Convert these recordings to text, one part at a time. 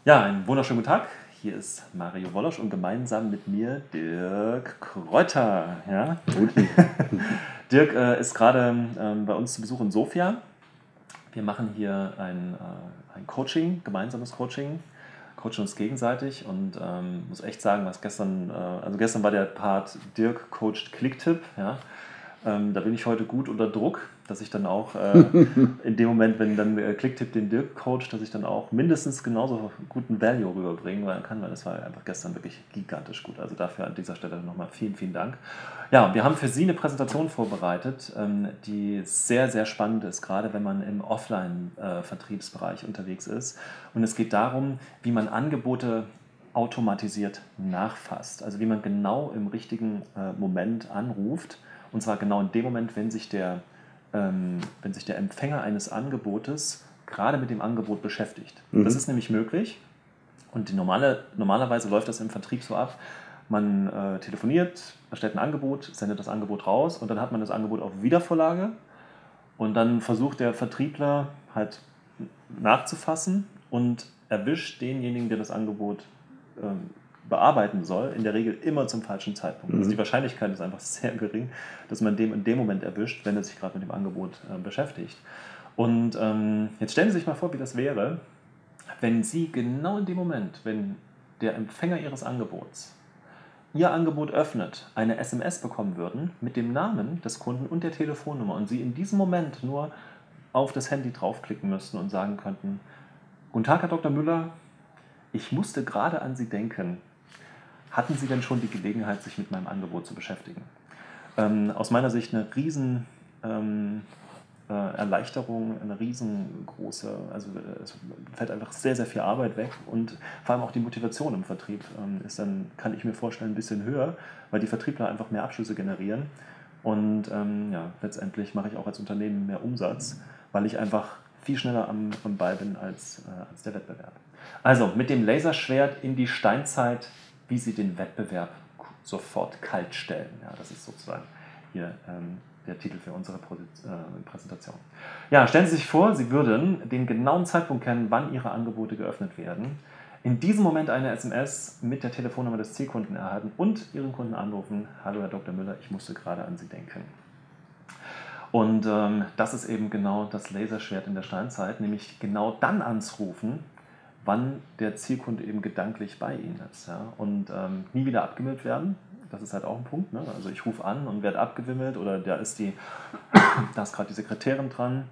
Ja, einen wunderschönen guten Tag. Hier ist Mario Wolosch und gemeinsam mit mir Dirk Kräuter. Ja? Guten. Dirk ist gerade bei uns zu Besuch in Sofia. Wir machen hier ein Coaching, gemeinsames Coaching, coachen uns gegenseitig und muss echt sagen, was gestern war der Part Dirk coacht Clicktip. Ja? Da bin ich heute gut unter Druck, dass ich dann auch in dem Moment, wenn dann Clicktip den Dirk coacht, dass ich dann auch mindestens genauso guten Value rüberbringen kann, weil das war einfach gestern wirklich gigantisch gut. Also dafür an dieser Stelle nochmal vielen, vielen Dank. Ja, wir haben für Sie eine Präsentation vorbereitet, die sehr, sehr spannend ist, gerade wenn man im Offline-Vertriebsbereich unterwegs ist. Und es geht darum, wie man Angebote automatisiert nachfasst. Also wie man genau im richtigen Moment anruft. Und zwar genau in dem Moment, wenn sich der Empfänger eines Angebotes gerade mit dem Angebot beschäftigt. Das ist nämlich möglich. Und normalerweise läuft das im Vertrieb so ab, man telefoniert, erstellt ein Angebot, sendet das Angebot raus und dann hat man das Angebot auf Wiedervorlage und dann versucht der Vertriebler halt nachzufassen und erwischt denjenigen, der das Angebot bearbeiten soll, in der Regel immer zum falschen Zeitpunkt. Also die Wahrscheinlichkeit ist einfach sehr gering, dass man dem in dem Moment erwischt, wenn er sich gerade mit dem Angebot beschäftigt. Und jetzt stellen Sie sich mal vor, wie das wäre, wenn Sie genau in dem Moment, wenn der Empfänger Ihres Angebots Ihr Angebot öffnet, eine SMS bekommen würden mit dem Namen des Kunden und der Telefonnummer und Sie in diesem Moment nur auf das Handy draufklicken müssten und sagen könnten: Guten Tag, Herr Dr. Müller, ich musste gerade an Sie denken. Hatten Sie denn schon die Gelegenheit, sich mit meinem Angebot zu beschäftigen? Aus meiner Sicht eine riesen Erleichterung, eine riesengroße, also es fällt einfach sehr, sehr viel Arbeit weg und vor allem auch die Motivation im Vertrieb ist dann, kann ich mir vorstellen, ein bisschen höher, weil die Vertriebler einfach mehr Abschlüsse generieren und letztendlich mache ich auch als Unternehmen mehr Umsatz, weil ich einfach viel schneller am Ball bin als der Wettbewerb. Also mit dem Laserschwert in die Steinzeit, wie Sie den Wettbewerb sofort kalt stellen. Ja, das ist sozusagen hier der Titel für unsere Präsentation. Ja, stellen Sie sich vor, Sie würden den genauen Zeitpunkt kennen, wann Ihre Angebote geöffnet werden, in diesem Moment eine SMS mit der Telefonnummer des Zielkunden erhalten und Ihren Kunden anrufen: Hallo Herr Dr. Müller, ich musste gerade an Sie denken. Und das ist eben genau das Laserschwert in der Steinzeit, nämlich genau dann anzurufen, wann der Zielkunde eben gedanklich bei Ihnen ist. Ja? Und nie wieder abgewimmelt werden. Das ist halt auch ein Punkt. Ne? Also ich rufe an und werde abgewimmelt oder da ist gerade die Sekretärin dran.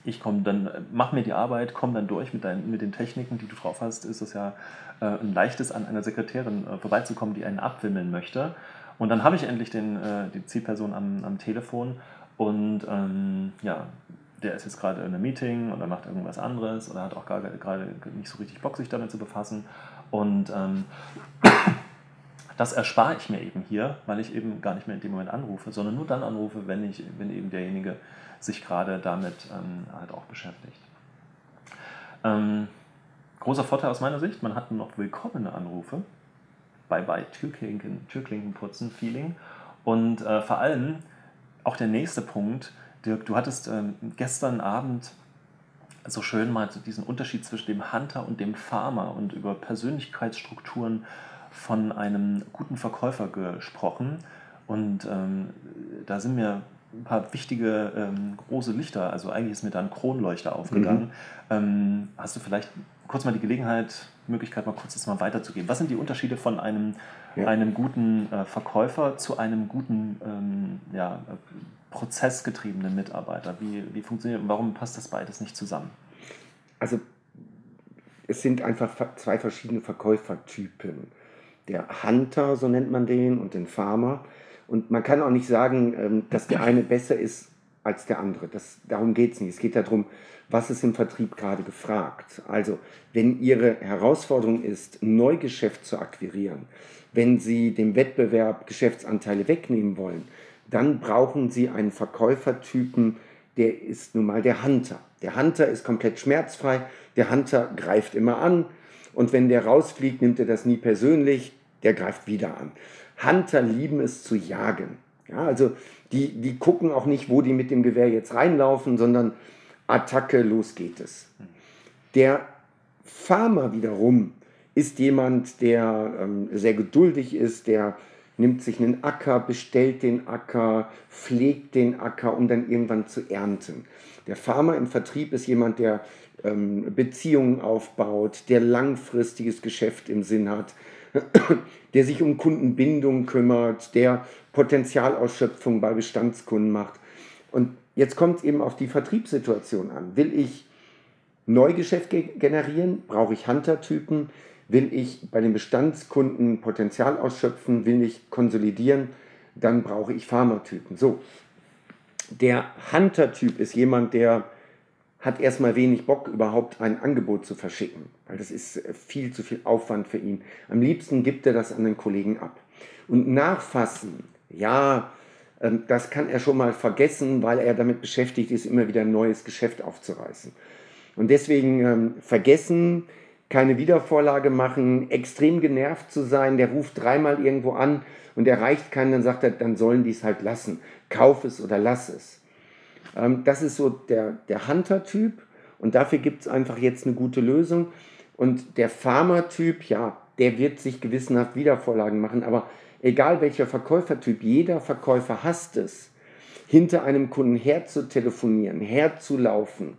Ich komme dann, mache mir die Arbeit, komme dann durch mit den Techniken, die du drauf hast. Ist es ja ein leichtes, an einer Sekretärin vorbeizukommen, die einen abwimmeln möchte. Und dann habe ich endlich die Zielperson am Telefon und der ist jetzt gerade in einem Meeting oder macht irgendwas anderes oder hat auch gerade nicht so richtig Bock, sich damit zu befassen. Und das erspare ich mir eben hier, weil ich eben gar nicht mehr in dem Moment anrufe, sondern nur dann anrufe, wenn eben derjenige sich gerade damit halt auch beschäftigt. Großer Vorteil aus meiner Sicht, man hat noch willkommene Anrufe. Bye-bye Türklinkenputzen Feeling. Und vor allem auch der nächste Punkt, Dirk, du hattest gestern Abend so schön mal diesen Unterschied zwischen dem Hunter und dem Farmer und über Persönlichkeitsstrukturen von einem guten Verkäufer gesprochen. Und da sind mir ein paar wichtige große Lichter, also eigentlich ist mir da ein Kronleuchter aufgegangen. Hast du vielleicht kurz mal die Möglichkeit, mal kurz das mal weiterzugeben? Was sind die Unterschiede von einem guten Verkäufer zu einem guten prozessgetriebenen Mitarbeiter? Wie funktioniert, warum passt das beides nicht zusammen? Also es sind einfach zwei verschiedene Verkäufertypen. Der Hunter, so nennt man den, und den Farmer. Und man kann auch nicht sagen, dass der eine besser ist als der andere. Darum geht es nicht. Es geht darum, was ist im Vertrieb gerade gefragt. Also wenn Ihre Herausforderung ist, Neugeschäft zu akquirieren, wenn Sie dem Wettbewerb Geschäftsanteile wegnehmen wollen, dann brauchen Sie einen Verkäufertypen, der ist nun mal der Hunter. Der Hunter ist komplett schmerzfrei, der Hunter greift immer an und wenn der rausfliegt, nimmt er das nie persönlich, der greift wieder an. Hunter lieben es zu jagen. Ja, also die gucken auch nicht, wo die mit dem Gewehr jetzt reinlaufen, sondern Attacke, los geht es. Der Farmer wiederum ist jemand, der sehr geduldig ist, der nimmt sich einen Acker, bestellt den Acker, pflegt den Acker, um dann irgendwann zu ernten. Der Farmer im Vertrieb ist jemand, der Beziehungen aufbaut, der langfristiges Geschäft im Sinn hat, der sich um Kundenbindung kümmert, der Potenzialausschöpfung bei Bestandskunden macht. Und jetzt kommt es eben auf die Vertriebssituation an. Will ich Neugeschäft generieren, brauche ich Hunter-Typen. Will ich bei den Bestandskunden Potenzial ausschöpfen, will ich konsolidieren, dann brauche ich Farmer-Typen. So, der Hunter-Typ ist jemand, der hat erstmal wenig Bock, überhaupt ein Angebot zu verschicken, weil das ist viel zu viel Aufwand für ihn. Am liebsten gibt er das an den Kollegen ab. Und nachfassen, ja, das kann er schon mal vergessen, weil er damit beschäftigt ist, immer wieder ein neues Geschäft aufzureißen. Und deswegen vergessen, keine Wiedervorlage machen, extrem genervt zu sein, der ruft 3-mal irgendwo an und erreicht keinen, dann sagt er, dann sollen die es halt lassen. Kauf es oder lass es. Das ist so der Hunter-Typ und dafür gibt es einfach jetzt eine gute Lösung. Und der Farmer-Typ, ja, der wird sich gewissenhaft Wiedervorlagen machen, aber egal welcher Verkäufertyp, jeder Verkäufer hasst es, hinter einem Kunden herzutelefonieren, herzulaufen,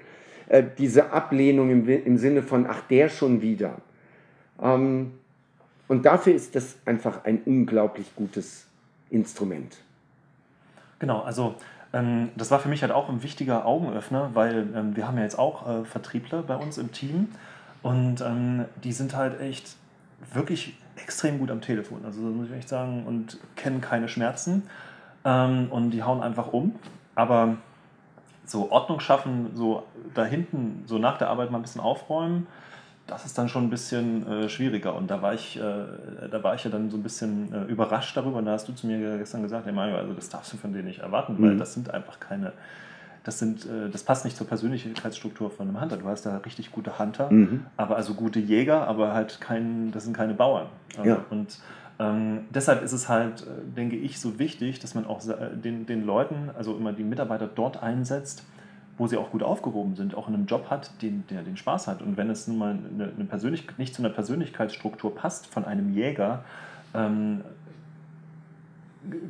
diese Ablehnung im Sinne von, ach, der schon wieder. Und dafür ist das einfach ein unglaublich gutes Instrument. Genau, also das war für mich halt auch ein wichtiger Augenöffner, weil wir haben ja jetzt auch Vertriebler bei uns im Team und die sind halt echt wirklich extrem gut am Telefon, also muss ich echt sagen, und kennen keine Schmerzen und die hauen einfach um, aber so Ordnung schaffen, so da hinten, so nach der Arbeit mal ein bisschen aufräumen, das ist dann schon ein bisschen schwieriger. Und da war ich ja dann so ein bisschen überrascht darüber. Und da hast du zu mir gestern gesagt, hey Mario, also das darfst du von denen nicht erwarten, weil das sind einfach keine, das passt nicht zur Persönlichkeitsstruktur von einem Hunter. Du hast da richtig gute Hunter, aber also gute Jäger, aber halt das sind keine Bauern. Ja. Und deshalb ist es halt, denke ich, so wichtig, dass man auch den Leuten, also immer die Mitarbeiter dort einsetzt, wo sie auch gut aufgehoben sind, auch in einem Job hat, der den Spaß hat. Und wenn es nun mal nicht zu einer Persönlichkeitsstruktur passt von einem Jäger,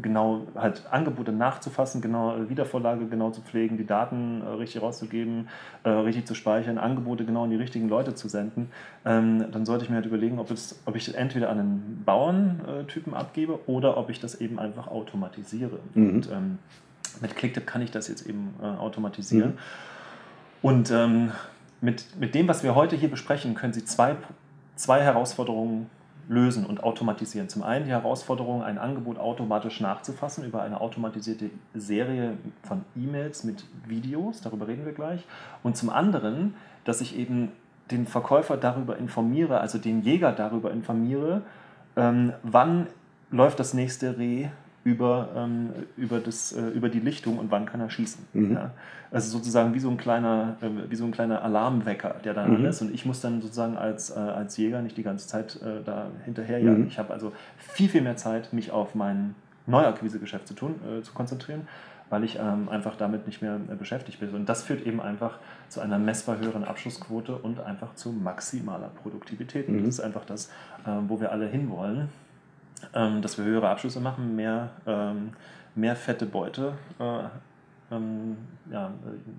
genau halt Angebote nachzufassen, genau Wiedervorlage genau zu pflegen, die Daten richtig rauszugeben, richtig zu speichern, Angebote genau an die richtigen Leute zu senden, dann sollte ich mir halt überlegen, ob ich entweder an einen Bauerntypen abgebe oder ob ich das eben einfach automatisiere. Und mit Clicktip kann ich das jetzt eben automatisieren. Und mit dem, was wir heute hier besprechen, können Sie zwei Herausforderungen lösen und automatisieren. Zum einen die Herausforderung, ein Angebot automatisch nachzufassen über eine automatisierte Serie von E-Mails mit Videos, darüber reden wir gleich. Und zum anderen, dass ich eben den Verkäufer darüber informiere, also den Jäger darüber informiere, wann läuft das nächste Reh über die Lichtung und wann kann er schießen. Ja? Also sozusagen wie so ein kleiner Alarmwecker, der dann an ist, und ich muss dann sozusagen als Jäger nicht die ganze Zeit da hinterherjagen. Ich habe also viel, viel mehr Zeit, mich auf mein Neuakquisegeschäft zu konzentrieren, weil ich einfach damit nicht mehr beschäftigt bin. Und das führt eben einfach zu einer messbar höheren Abschlussquote und einfach zu maximaler Produktivität. Und das ist einfach das, wo wir alle hinwollen. Dass wir höhere Abschlüsse machen, mehr fette Beute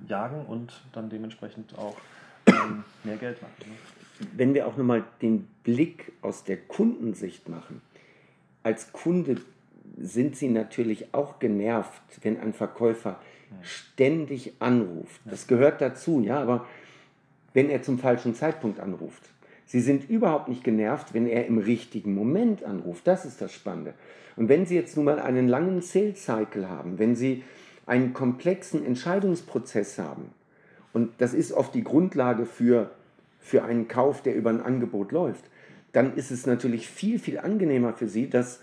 jagen und dann dementsprechend auch mehr Geld machen. Ne? Wenn wir auch nochmal den Blick aus der Kundensicht machen, als Kunde sind Sie natürlich auch genervt, wenn ein Verkäufer ständig anruft. Das gehört dazu, ja, aber wenn er zum falschen Zeitpunkt anruft. Sie sind überhaupt nicht genervt, wenn er im richtigen Moment anruft. Das ist das Spannende. Und wenn Sie jetzt nun mal einen langen Sales Cycle haben, wenn Sie einen komplexen Entscheidungsprozess haben, und das ist oft die Grundlage für einen Kauf, der über ein Angebot läuft, dann ist es natürlich viel, viel angenehmer für Sie, dass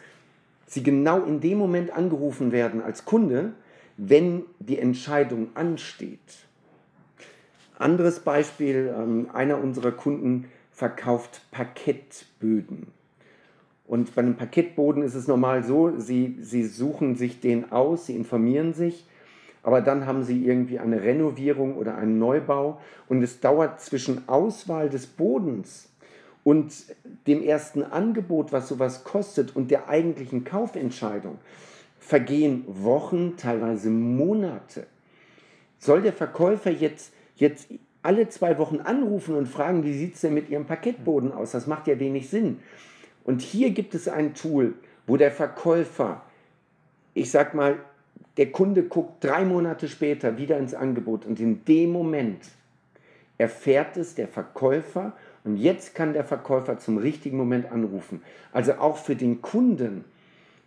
Sie genau in dem Moment angerufen werden als Kunde, wenn die Entscheidung ansteht. Anderes Beispiel, einer unserer Kunden verkauft Parkettböden. Und bei einem Parkettboden ist es normal so, Sie suchen sich den aus, Sie informieren sich aber dann haben sie irgendwie eine Renovierung oder einen Neubau und es dauert zwischen Auswahl des Bodens und dem ersten Angebot, was sowas kostet, und der eigentlichen Kaufentscheidung, vergehen Wochen, teilweise Monate. Soll der Verkäufer jetzt alle 2 Wochen anrufen und fragen, wie sieht es denn mit Ihrem Parkettboden aus? Das macht ja wenig Sinn. Und hier gibt es ein Tool, wo der Verkäufer, ich sag mal, der Kunde guckt 3 Monate später wieder ins Angebot und in dem Moment erfährt es der Verkäufer und jetzt kann der Verkäufer zum richtigen Moment anrufen. Also auch für den Kunden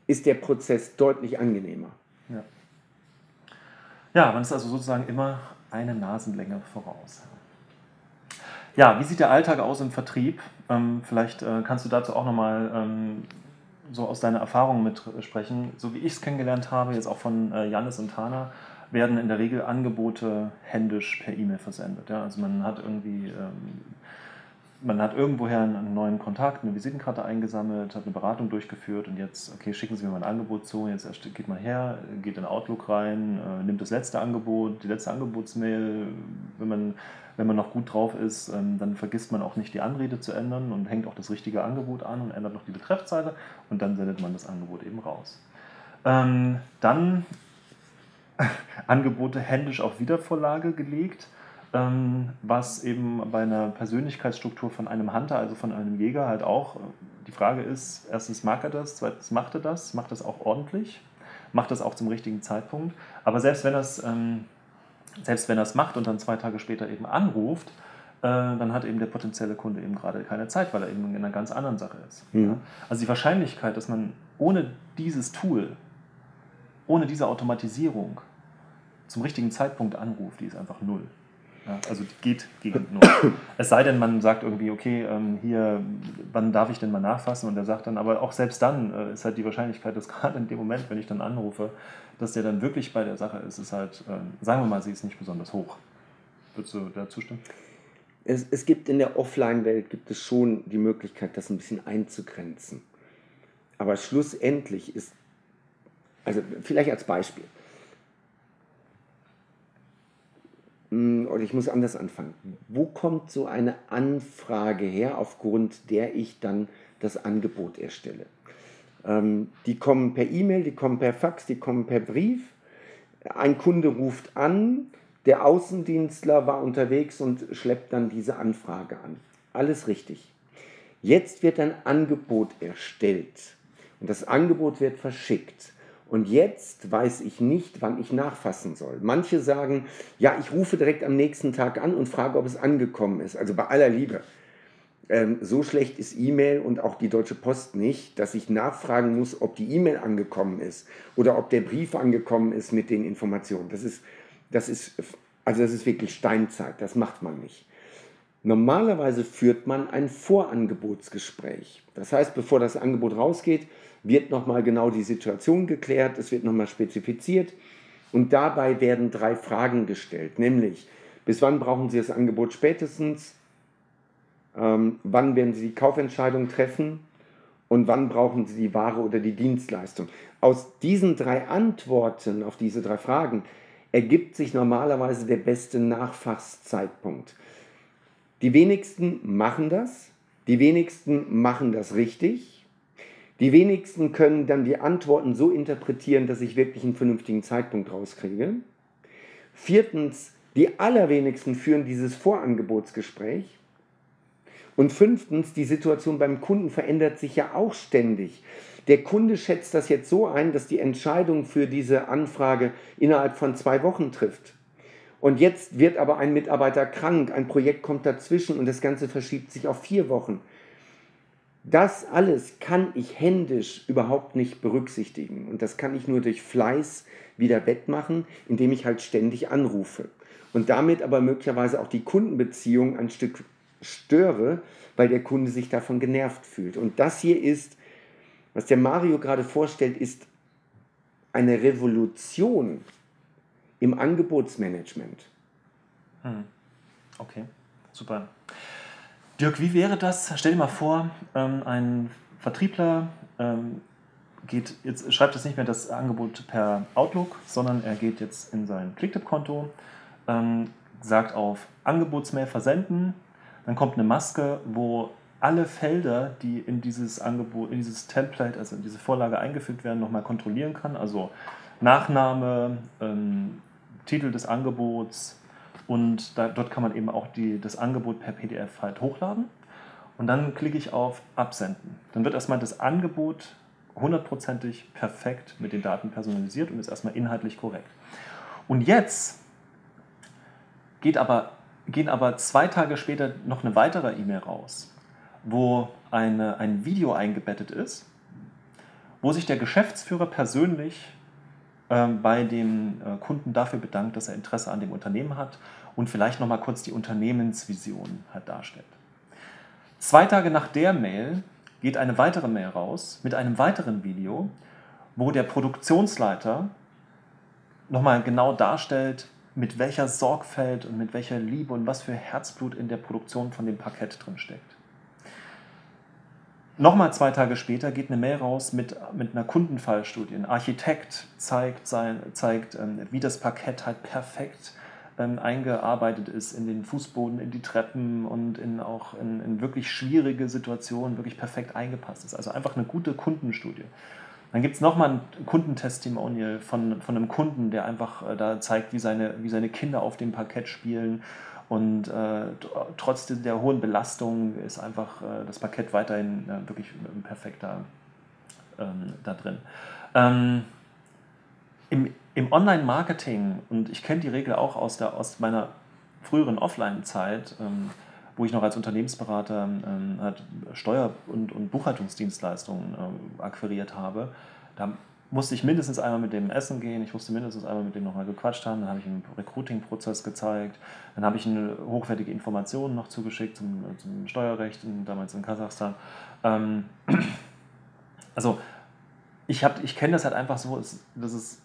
ist der Prozess deutlich angenehmer. Ja. Ja, man ist also sozusagen immer eine Nasenlänge voraus. Ja, wie sieht der Alltag aus im Vertrieb? Vielleicht kannst du dazu auch nochmal so aus deiner Erfahrung mitsprechen. So wie ich es kennengelernt habe, jetzt auch von Jannis und Tana, werden in der Regel Angebote händisch per E-Mail versendet. Ja? Also man hat irgendwie, man hat irgendwoher einen neuen Kontakt, eine Visitenkarte eingesammelt, hat eine Beratung durchgeführt und jetzt, okay, schicken Sie mir mal ein Angebot zu, jetzt geht man her, geht in Outlook rein, nimmt das letzte Angebot, die letzte Angebotsmail, wenn man noch gut drauf ist, dann vergisst man auch nicht die Anrede zu ändern und hängt auch das richtige Angebot an und ändert noch die Betreffzeile und dann sendet man das Angebot eben raus. Dann Angebote händisch auf Wiedervorlage gelegt, was eben bei einer Persönlichkeitsstruktur von einem Hunter, also von einem Jäger halt auch, die Frage ist, erstens mag er das, zweitens macht das auch ordentlich, macht das auch zum richtigen Zeitpunkt, aber selbst wenn er es macht und dann 2 Tage später eben anruft, dann hat eben der potenzielle Kunde eben gerade keine Zeit, weil er eben in einer ganz anderen Sache ist. Mhm. Ja? Also die Wahrscheinlichkeit, dass man ohne dieses Tool, ohne diese Automatisierung zum richtigen Zeitpunkt anruft, die ist einfach 0. Ja, also die geht gegen 0. Es sei denn, man sagt irgendwie, okay, hier, wann darf ich denn mal nachfassen? Und er sagt dann, aber auch selbst dann ist halt die Wahrscheinlichkeit, dass gerade in dem Moment, wenn ich dann anrufe, dass der dann wirklich bei der Sache ist halt, sagen wir mal, sie ist nicht besonders hoch. Würdest du da zustimmen? Es gibt in der Offline-Welt gibt es schon die Möglichkeit, das ein bisschen einzugrenzen. Aber schlussendlich ist, also vielleicht als Beispiel, oder ich muss anders anfangen. Wo kommt so eine Anfrage her, aufgrund der ich dann das Angebot erstelle? Die kommen per E-Mail, die kommen per Fax, die kommen per Brief. Ein Kunde ruft an, der Außendienstler war unterwegs und schleppt dann diese Anfrage an. Alles richtig. Jetzt wird ein Angebot erstellt und das Angebot wird verschickt. Und jetzt weiß ich nicht, wann ich nachfassen soll. Manche sagen, ja, ich rufe direkt am nächsten Tag an und frage, ob es angekommen ist. Also bei aller Liebe. So schlecht ist E-Mail und auch die Deutsche Post nicht, dass ich nachfragen muss, ob die E-Mail angekommen ist oder ob der Brief angekommen ist mit den Informationen. Das ist wirklich Steinzeit, das macht man nicht. Normalerweise führt man ein Vorangebotsgespräch. Das heißt, bevor das Angebot rausgeht, wird nochmal genau die Situation geklärt, es wird nochmal spezifiziert und dabei werden 3 Fragen gestellt, nämlich, bis wann brauchen Sie das Angebot spätestens, wann werden Sie die Kaufentscheidung treffen und wann brauchen Sie die Ware oder die Dienstleistung. Aus diesen 3 Antworten auf diese 3 Fragen ergibt sich normalerweise der beste Nachfasszeitpunkt. Die wenigsten machen das, die wenigsten machen das richtig. Die wenigsten können dann die Antworten so interpretieren, dass ich wirklich einen vernünftigen Zeitpunkt rauskriege. 4. Die allerwenigsten führen dieses Vorangebotsgespräch. Und 5. Die Situation beim Kunden verändert sich ja auch ständig. Der Kunde schätzt das jetzt so ein, dass die Entscheidung für diese Anfrage innerhalb von 2 Wochen trifft. Und jetzt wird aber ein Mitarbeiter krank, ein Projekt kommt dazwischen und das Ganze verschiebt sich auf 4 Wochen. Das alles kann ich händisch überhaupt nicht berücksichtigen und das kann ich nur durch Fleiß wieder wettmachen, indem ich halt ständig anrufe und damit aber möglicherweise auch die Kundenbeziehung ein Stück störe, weil der Kunde sich davon genervt fühlt. Und das hier ist, was der Mario gerade vorstellt, ist eine Revolution im Angebotsmanagement. Okay, super. Dirk, wie wäre das? Stell dir mal vor, ein Vertriebler jetzt schreibt jetzt nicht mehr das Angebot per Outlook, sondern er geht jetzt in sein Clicktip-Konto, sagt auf Angebotsmail versenden, dann kommt eine Maske, wo alle Felder, die in dieses Angebot, in dieses Template, also in diese Vorlage eingefügt werden, nochmal kontrollieren kann. Also Nachname, Titel des Angebots und dort kann man eben auch das Angebot per PDF halt hochladen. Und dann klicke ich auf Absenden. Dann wird erstmal das Angebot 100%ig perfekt mit den Daten personalisiert und ist erstmal inhaltlich korrekt. Und jetzt gehen aber 2 Tage später noch eine weitere E-Mail raus, wo ein Video eingebettet ist, wo sich der Geschäftsführer persönlich bei dem Kunden dafür bedankt, dass er Interesse an dem Unternehmen hat und vielleicht nochmal kurz die Unternehmensvision halt darstellt. 2 Tage nach der Mail geht eine weitere Mail raus mit einem weiteren Video, wo der Produktionsleiter nochmal genau darstellt, mit welcher Sorgfalt und mit welcher Liebe und was für Herzblut in der Produktion von dem Parkett drin steckt. Nochmal 2 Tage später geht eine Mail raus mit einer Kundenfallstudie. Ein Architekt zeigt, wie das Parkett halt perfekt eingearbeitet ist in den Fußboden, in die Treppen und auch in wirklich schwierige Situationen wirklich perfekt eingepasst ist. Also einfach eine gute Kundenstudie. Dann gibt es nochmal ein Kundentestimonial von einem Kunden, der einfach da zeigt, wie seine Kinder auf dem Parkett spielen. Und trotz der hohen Belastung ist einfach das Parkett weiterhin wirklich perfekt da drin. Im Online-Marketing, und ich kenne die Regel auch aus meiner früheren Offline-Zeit, wo ich noch als Unternehmensberater Steuer- und Buchhaltungsdienstleistungen akquiriert habe, da musste ich mindestens einmal mit dem essen gehen, ich musste mindestens einmal mit dem nochmal gequatscht haben, dann habe ich einen Recruiting-Prozess gezeigt, dann habe ich eine hochwertige Informationen noch zugeschickt zum Steuerrecht, damals in Kasachstan. Also ich kenne das halt einfach so, dass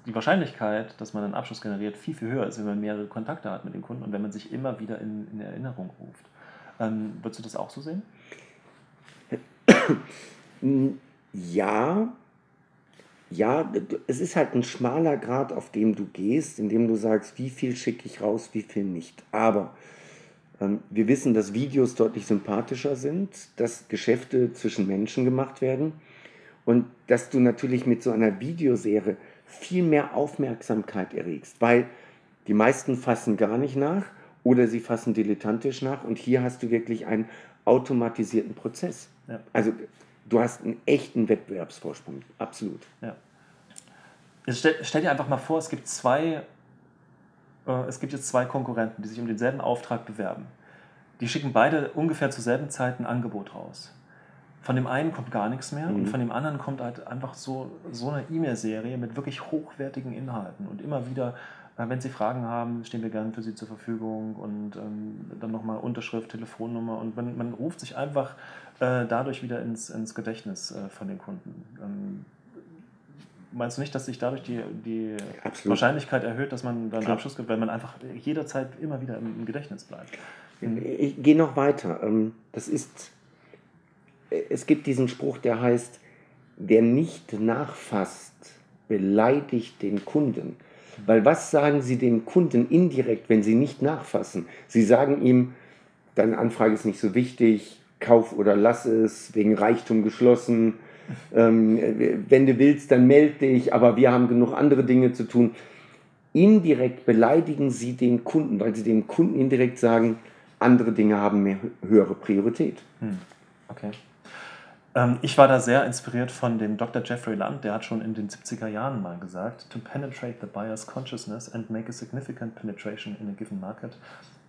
die Wahrscheinlichkeit, dass man einen Abschluss generiert, viel, viel höher ist, wenn man mehrere Kontakte hat mit den Kunden und wenn man sich immer wieder in Erinnerung ruft. Würdest du das auch so sehen? Ja, es ist halt ein schmaler Grat, auf dem du gehst, in dem du sagst, wie viel schicke ich raus, wie viel nicht. Aber wir wissen, dass Videos deutlich sympathischer sind, dass Geschäfte zwischen Menschen gemacht werden und dass du natürlich mit so einer Videoserie viel mehr Aufmerksamkeit erregst, weil die meisten fassen gar nicht nach oder sie fassen dilettantisch nach und hier hast du wirklich einen automatisierten Prozess. Ja. Also du hast einen echten Wettbewerbsvorsprung, absolut. Ja. Stell dir einfach mal vor, es gibt jetzt 2 Konkurrenten, die sich um denselben Auftrag bewerben. Die schicken beide ungefähr zur selben Zeit ein Angebot raus. Von dem einen kommt gar nichts mehr und von dem anderen kommt halt einfach so eine E-Mail-Serie mit wirklich hochwertigen Inhalten. Und immer wieder, wenn Sie Fragen haben, stehen wir gerne für Sie zur Verfügung und dann nochmal Unterschrift, Telefonnummer und man ruft sich einfach dadurch wieder ins Gedächtnis von den Kunden. Meinst du nicht, dass sich dadurch die Wahrscheinlichkeit erhöht, dass man dann einen Abschluss gibt, weil man einfach jederzeit immer wieder im Gedächtnis bleibt? Ich gehe noch weiter. Es gibt diesen Spruch, der heißt, wer nicht nachfasst, beleidigt den Kunden. Weil was sagen Sie dem Kunden indirekt, wenn Sie nicht nachfassen? Sie sagen ihm, deine Anfrage ist nicht so wichtig, kauf oder lass es, wegen Reichtum geschlossen. Wenn du willst, dann melde dich, aber wir haben genug andere Dinge zu tun. Indirekt beleidigen Sie den Kunden, weil Sie dem Kunden indirekt sagen, andere Dinge haben mehr höhere Priorität. Okay. Ich war da sehr inspiriert von dem Dr. Jeffrey Lund, der hat schon in den 70er Jahren mal gesagt, to penetrate the buyer's consciousness and make a significant penetration in a given market,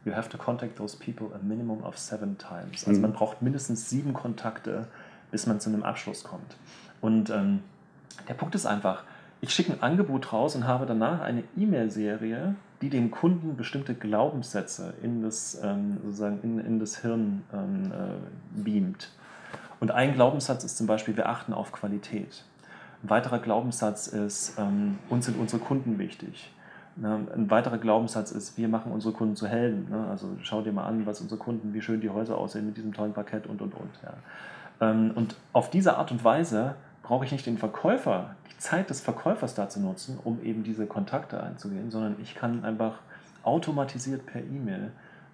you have to contact those people a minimum of 7 times. Also man braucht mindestens 7 Kontakte, bis man zu einem Abschluss kommt. Und der Punkt ist einfach, ich schicke ein Angebot raus und habe danach eine E-Mail-Serie, die dem Kunden bestimmte Glaubenssätze in das Hirn beamt. Und ein Glaubenssatz ist zum Beispiel, wir achten auf Qualität. Ein weiterer Glaubenssatz ist, uns sind unsere Kunden wichtig. Ein weiterer Glaubenssatz ist, wir machen unsere Kunden zu Helden. Also schau dir mal an, was unsere Kunden, wie schön die Häuser aussehen mit diesem tollen Parkett und. Ja. Und auf diese Art und Weise brauche ich nicht den Verkäufer, die Zeit des Verkäufers dazu nutzen, um eben diese Kontakte einzugehen, sondern ich kann einfach automatisiert per E-Mail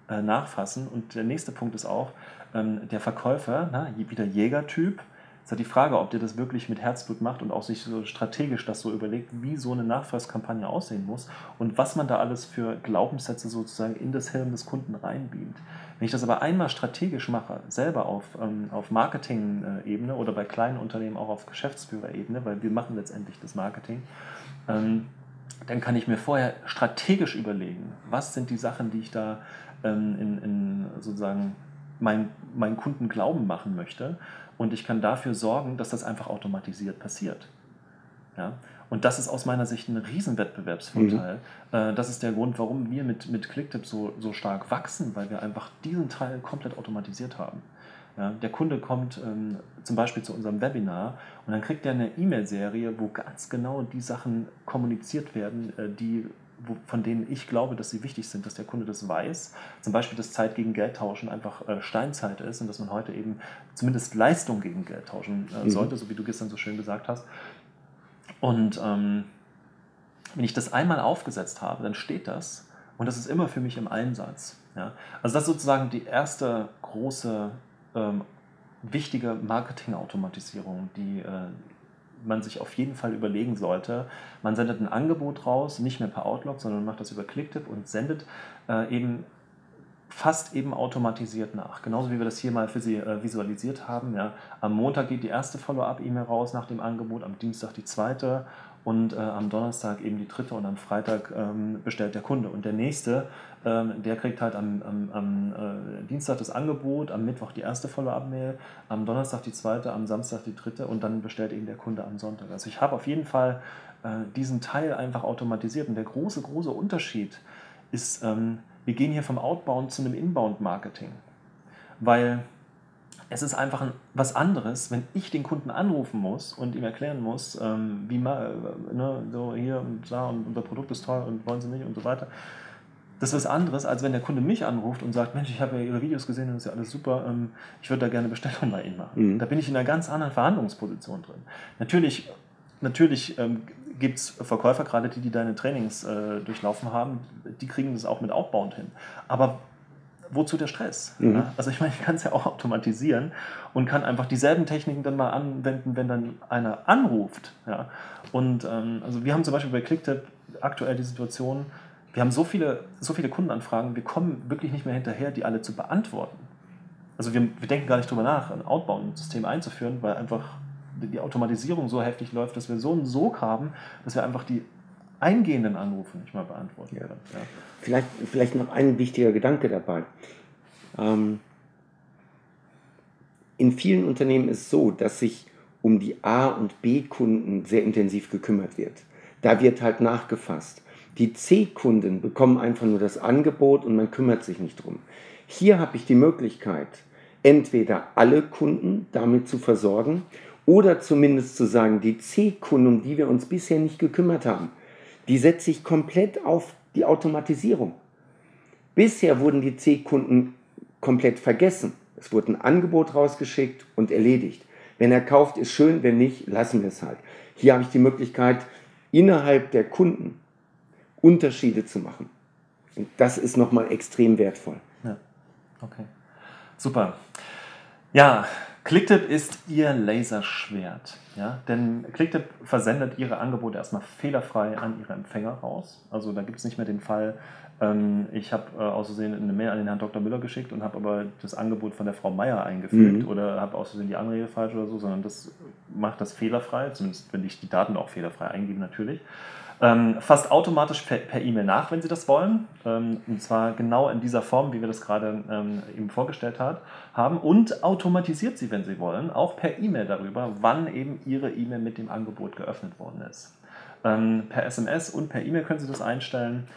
nachfassen. Und der nächste Punkt ist auch, der Verkäufer, wieder Jägertyp, ist halt die Frage, ob der das wirklich mit Herzblut macht und auch sich so strategisch das so überlegt, wie so eine Nachfragskampagne aussehen muss und was man da alles für Glaubenssätze sozusagen in das Hirn des Kunden reinbeamt. Wenn ich das aber einmal strategisch mache, selber auf Marketing-Ebene oder bei kleinen Unternehmen auch auf Geschäftsführerebene, weil wir machen letztendlich das Marketing, dann kann ich mir vorher strategisch überlegen, was sind die Sachen, die ich da in sozusagen meinen Kunden glauben machen möchte. Und ich kann dafür sorgen, dass das einfach automatisiert passiert. Ja? Und das ist aus meiner Sicht ein Riesenwettbewerbsvorteil. Das ist der Grund, warum wir mit Clicktip so stark wachsen, weil wir einfach diesen Teil komplett automatisiert haben. Ja? Der Kunde kommt zum Beispiel zu unserem Webinar und dann kriegt er eine E-Mail-Serie, wo ganz genau die Sachen kommuniziert werden, von denen ich glaube, dass sie wichtig sind, dass der Kunde das weiß. Zum Beispiel, dass Zeit gegen Geld tauschen einfach Steinzeit ist und dass man heute eben zumindest Leistung gegen Geld tauschen sollte, so wie du gestern so schön gesagt hast. Und wenn ich das einmal aufgesetzt habe, dann steht das und das ist immer für mich im Einsatz. Ja? Also das ist sozusagen die erste große, wichtige Marketing-Automatisierung, die man sich auf jeden Fall überlegen sollte. Man sendet ein Angebot raus, nicht mehr per Outlook, sondern macht das über Clicktip und sendet fast eben automatisiert nach. Genauso wie wir das hier mal für Sie visualisiert haben. Ja. Am Montag geht die erste Follow-up-E-Mail raus nach dem Angebot, am Dienstag die zweite und am Donnerstag eben die dritte und am Freitag bestellt der Kunde. Und der nächste, der kriegt halt am Dienstag das Angebot, am Mittwoch die erste Follow-up-Mail, am Donnerstag die zweite, am Samstag die dritte und dann bestellt eben der Kunde am Sonntag. Also ich habe auf jeden Fall diesen Teil einfach automatisiert. Und der große Unterschied ist, wir gehen hier vom Outbound zu einem Inbound-Marketing, weil es ist einfach was anderes, wenn ich den Kunden anrufen muss und ihm erklären muss, so hier und da und unser Produkt ist toll und wollen Sie nicht und so weiter. Das ist was anderes, als wenn der Kunde mich anruft und sagt, Mensch, ich habe ja Ihre Videos gesehen und das ist ja alles super, ich würde da gerne Bestellung bei Ihnen machen. Da bin ich in einer ganz anderen Verhandlungsposition drin. Natürlich gibt es Verkäufer, gerade die deine Trainings durchlaufen haben, die kriegen das auch mit Outbound hin. Aber wozu der Stress? Ja? Also ich meine, ich kann es ja auch automatisieren und kann einfach dieselben Techniken dann mal anwenden, wenn dann einer anruft. Ja? Und also wir haben zum Beispiel bei Clicktip aktuell die Situation, wir haben so viele Kundenanfragen, wir kommen wirklich nicht mehr hinterher, die alle zu beantworten. Also wir denken gar nicht drüber nach, ein Outbound-System einzuführen, weil einfach die Automatisierung so heftig läuft, dass wir so einen Sog haben, dass wir einfach die eingehenden Anrufe nicht mal beantworten können. Ja. Vielleicht noch ein wichtiger Gedanke dabei. In vielen Unternehmen ist es so, dass sich um die A- und B-Kunden sehr intensiv gekümmert wird. Da wird halt nachgefasst. Die C-Kunden bekommen einfach nur das Angebot und man kümmert sich nicht drum. Hier habe ich die Möglichkeit, entweder alle Kunden damit zu versorgen oder zumindest zu sagen, die C-Kunden, um die wir uns bisher nicht gekümmert haben, die setze ich komplett auf die Automatisierung. Bisher wurden die C-Kunden komplett vergessen. Es wurde ein Angebot rausgeschickt und erledigt. Wenn er kauft, ist schön, wenn nicht, lassen wir es halt. Hier habe ich die Möglichkeit, innerhalb der Kunden Unterschiede zu machen. Und das ist nochmal extrem wertvoll. Ja, okay. Super. Ja, Clicktip ist Ihr Laserschwert. Ja? Denn Clicktip versendet Ihre Angebote erstmal fehlerfrei an Ihre Empfänger raus. Also da gibt es nicht mehr den Fall, ich habe aus Versehen eine Mail an den Herrn Dr. Müller geschickt und habe aber das Angebot von der Frau Meier eingefügt oder habe aus Versehen die Anrede falsch oder so, sondern das macht das fehlerfrei, zumindest wenn ich die Daten auch fehlerfrei eingebe natürlich. Fasst automatisch per E-Mail nach, wenn Sie das wollen. Und zwar genau in dieser Form, wie wir das gerade eben vorgestellt haben. Und automatisiert Sie, wenn Sie wollen, auch per E-Mail darüber, wann eben Ihre E-Mail mit dem Angebot geöffnet worden ist. Per SMS und per E-Mail können Sie das einstellen.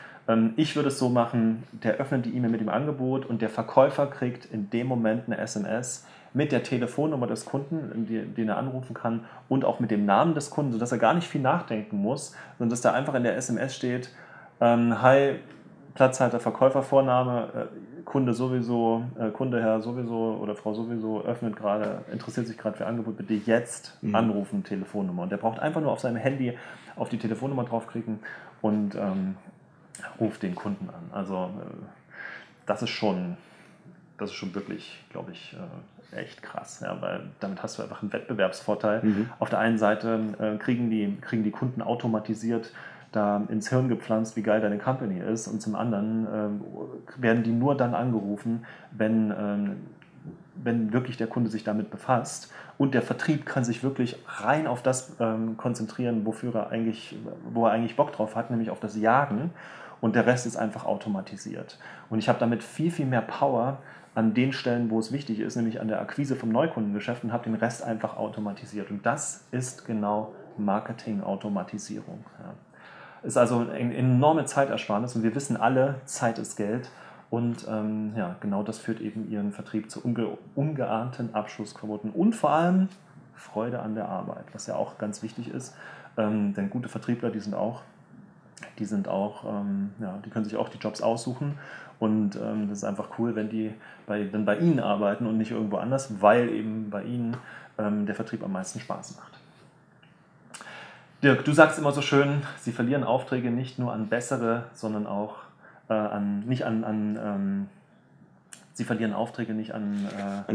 Ich würde es so machen, der öffnet die E-Mail mit dem Angebot und der Verkäufer kriegt in dem Moment eine SMS mit der Telefonnummer des Kunden, den er anrufen kann und auch mit dem Namen des Kunden, sodass er gar nicht viel nachdenken muss, sondern dass da einfach in der SMS steht, hi, Platzhalter, Verkäufer, Vorname, Kunde sowieso, Kunde Herr sowieso oder Frau sowieso interessiert sich gerade für Angebot, bitte jetzt anrufen, Telefonnummer. Und der braucht einfach nur auf seinem Handy auf die Telefonnummer draufklicken und ruft den Kunden an. Also das ist schon wirklich, glaube ich, echt krass, ja, weil damit hast du einfach einen Wettbewerbsvorteil. Auf der einen Seite kriegen die Kunden automatisiert da ins Hirn gepflanzt, wie geil deine Company ist, und zum anderen werden die nur dann angerufen, wenn wirklich der Kunde sich damit befasst, und der Vertrieb kann sich wirklich rein auf das konzentrieren, wo er eigentlich Bock drauf hat, nämlich auf das Jagen, und der Rest ist einfach automatisiert. Und ich habe damit viel, viel mehr Power an den Stellen, wo es wichtig ist, nämlich an der Akquise vom Neukundengeschäft, und habe den Rest einfach automatisiert. Und das ist genau Marketing-Automatisierung. Ja. Ist also eine enorme Zeitersparnis, und wir wissen alle, Zeit ist Geld. Und genau das führt eben Ihren Vertrieb zu ungeahnten Abschlussquoten und vor allem Freude an der Arbeit, was ja auch ganz wichtig ist. Denn gute Vertriebler, die können sich auch die Jobs aussuchen. Und das ist einfach cool, wenn die dann bei Ihnen arbeiten und nicht irgendwo anders, weil eben bei Ihnen der Vertrieb am meisten Spaß macht. Dirk, du sagst immer so schön, Sie verlieren Aufträge nicht nur an bessere, sondern auch Sie verlieren Aufträge nicht an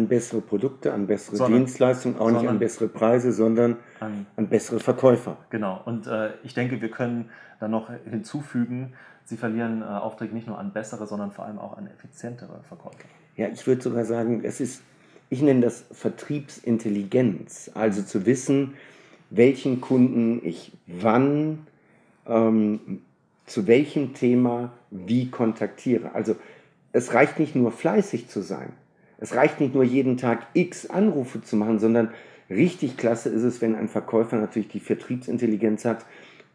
bessere Produkte, an bessere Dienstleistungen, auch nicht an bessere Preise, sondern an bessere Verkäufer. Genau, und ich denke, wir können dann noch hinzufügen, Sie verlieren Aufträge nicht nur an bessere, sondern vor allem auch an effizientere Verkäufer. Ja, ich würde sogar sagen, ich nenne das Vertriebsintelligenz, also zu wissen, welchen Kunden ich wann, zu welchem Thema wie kontaktiere. Also es reicht nicht nur fleißig zu sein, es reicht nicht nur jeden Tag x Anrufe zu machen, sondern richtig klasse ist es, wenn ein Verkäufer natürlich die Vertriebsintelligenz hat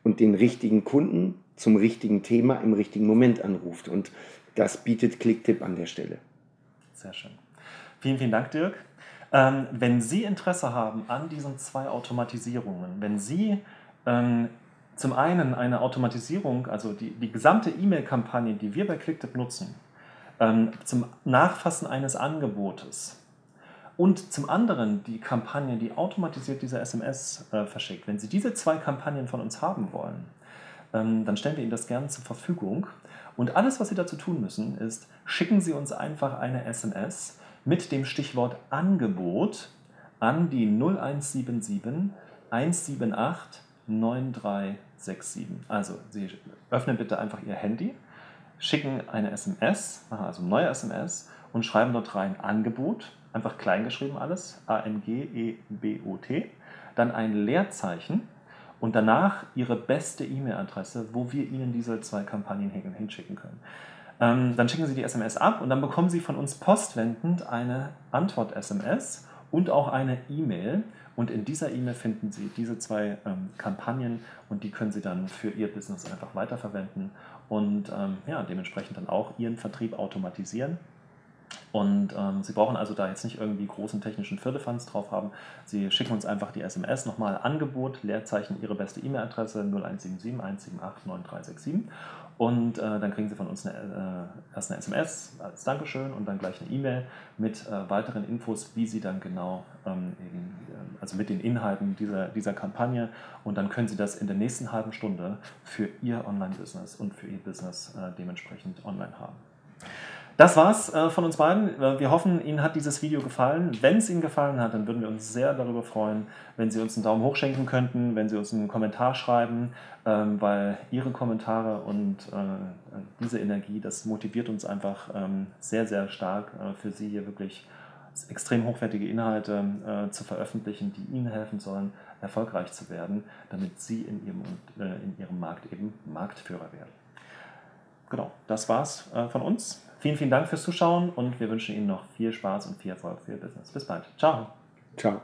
und den richtigen Kunden zum richtigen Thema im richtigen Moment anruft. Und das bietet Clicktip an der Stelle. Sehr schön. Vielen, vielen Dank, Dirk. Wenn Sie Interesse haben an diesen 2 Automatisierungen, wenn Sie zum einen eine Automatisierung, also die gesamte E-Mail-Kampagne, die wir bei Clicktip nutzen, zum Nachfassen eines Angebotes, und zum anderen die Kampagne, die automatisiert diese SMS verschickt, wenn Sie diese 2 Kampagnen von uns haben wollen, dann stellen wir Ihnen das gerne zur Verfügung. Und alles, was Sie dazu tun müssen, ist, schicken Sie uns einfach eine SMS mit dem Stichwort Angebot an die 0177 178 9367. Also Sie öffnen bitte einfach Ihr Handy, schicken eine SMS, machen also eine neue SMS und schreiben dort rein Angebot, einfach klein geschrieben alles, A-N-G-E-B-O-T, dann ein Leerzeichen und danach Ihre beste E-Mail-Adresse, wo wir Ihnen diese 2 Kampagnen hinschicken können. Dann schicken Sie die SMS ab und dann bekommen Sie von uns postwendend eine Antwort-SMS und auch eine E-Mail. Und in dieser E-Mail finden Sie diese 2 Kampagnen, und die können Sie dann für Ihr Business einfach weiterverwenden und dementsprechend dann auch Ihren Vertrieb automatisieren. Und Sie brauchen also da jetzt nicht irgendwie großen technischen Firlefanz drauf haben. Sie schicken uns einfach die SMS, nochmal Angebot, Leerzeichen, Ihre beste E-Mail-Adresse 0177 178 9367. Und dann kriegen Sie von uns erst eine SMS als Dankeschön und dann gleich eine E-Mail mit weiteren Infos, wie Sie dann genau, also mit den Inhalten dieser Kampagne, und dann können Sie das in der nächsten halben Stunde für Ihr Online-Business und für Ihr Business dementsprechend online haben. Das war's von uns beiden. Wir hoffen, Ihnen hat dieses Video gefallen. Wenn es Ihnen gefallen hat, dann würden wir uns sehr darüber freuen, wenn Sie uns einen Daumen hoch schenken könnten, wenn Sie uns einen Kommentar schreiben, weil Ihre Kommentare und diese Energie, das motiviert uns einfach sehr, sehr stark, für Sie hier wirklich extrem hochwertige Inhalte zu veröffentlichen, die Ihnen helfen sollen, erfolgreich zu werden, damit Sie in Ihrem Markt eben Marktführer werden. Genau, das war's von uns. Vielen, vielen Dank fürs Zuschauen, und wir wünschen Ihnen noch viel Spaß und viel Erfolg für Ihr Business. Bis bald. Ciao. Ciao.